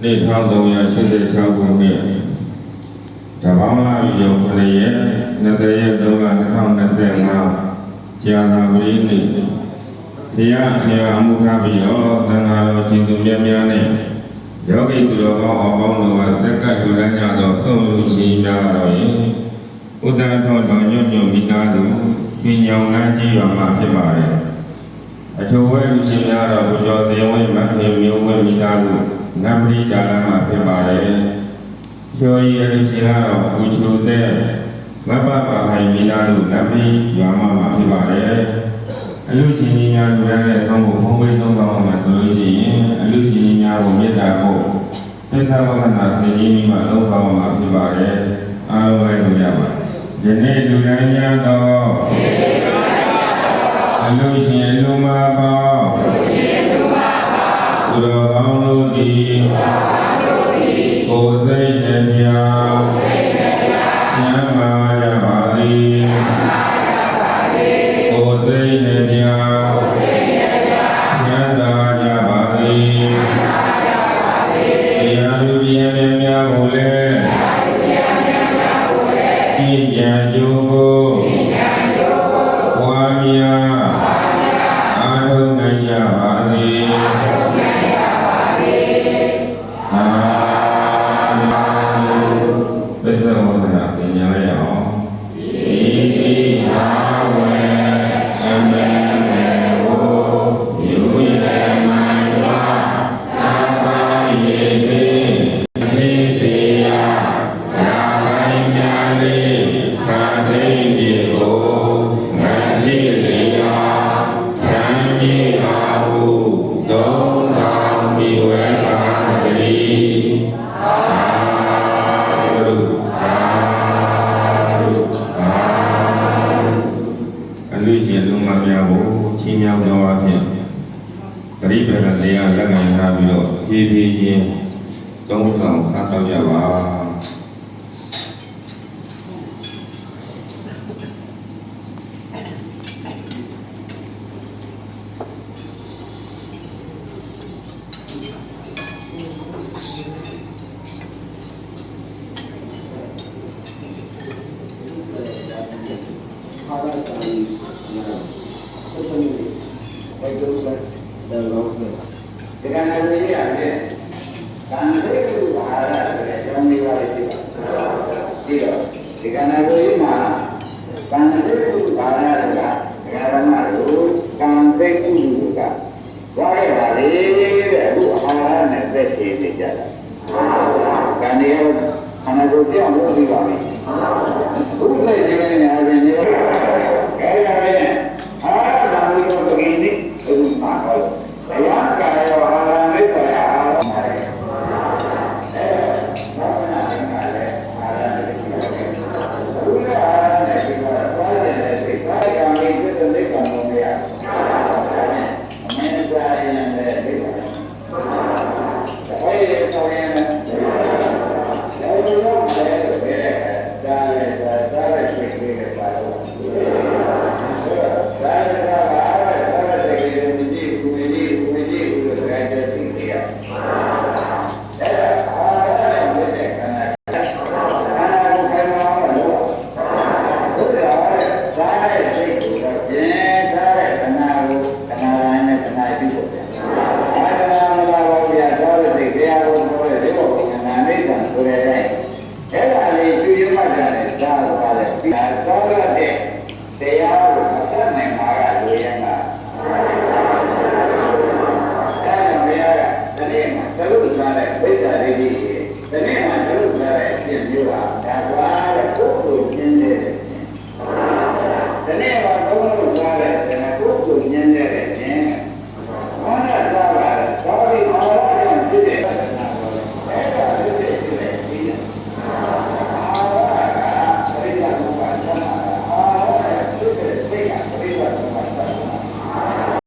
နေထောင်း386ခုနှစ်တပေါင်းလာပြီးတော့9ရက်20ရက်3လ2025ကြာသာပရိနိတရားအရှင်အမှုထားပြီးတော့သံဃာတော်ရှင်သူမြတ်များနဲ့ယောဂီသူတော်ကောင်းအောင်ပေါင်းတို့ကသက်ကတ်လူရန်ကြသောဆုံးလူရှင်များတော်ရင်ဥဒ္ဒထောတော်ညွန့်မိသားစုရှင်ညောင်နှန်းကြီးရွာမှာဖြစ်ပါတယ်အချို့ဝဲလူရှင်များတော်ဘုကျော်သေဝဲမခင်မျိုးဝဲမိသားစုနတ်ပရိဒါလမှာဖြစ်ပါတယ်။ကျော်ရီအလူရှင်ကတော့ဘူချူတဲ့မပပခိုင်မိသားစုနတ်ပရိရွာမှာဖြစ်ပါတယ်။အလူရှင်ကြီးများတို့ရဲ့သုံးဖို့ဖုံးဝေးသုံးပါးမှာဆိုလို့ရှိရင်အလူရှင်ကြီးများကိုမေတ္တာပို့သေသဝကနာသင်ကြီးမှာသုံးပါးမှာဖြစ်ပါတယ်။အားလုံးလည်းကြပါယနေ့လူတိုင်းများသောအလူရှင်လူမပေါင်းသူတော်ကောင်းတို့သည်ကိုယ်စိတ်နှပြချမ်းသာကြပါသည်ကိုယ်စိတ်နှပြချမ်းသာကြပါသည်တရားလူပြန်များကိုလည်းပြည့်ကြံကြိုးကိုဝါမြာအားထုတ်နိုင်ကြပါသည်Bây giờ mình là thì nhớ nhỏ đi ra về em về ô yêu em mai qua ta ta gì đi gì à ra anh nhà đi ta thấy gì ô mà đi đi à sáng đi à u đâu ta đi về ta điလူရှင်လူမများကိုချီးမြှောက်တော်အဖြစ်ဂရိပရတရားလက်ခံထားပြီးတော့ဖြည်းဖြည်းချင်းသုံးဆောင်ခါတော့ကြပါက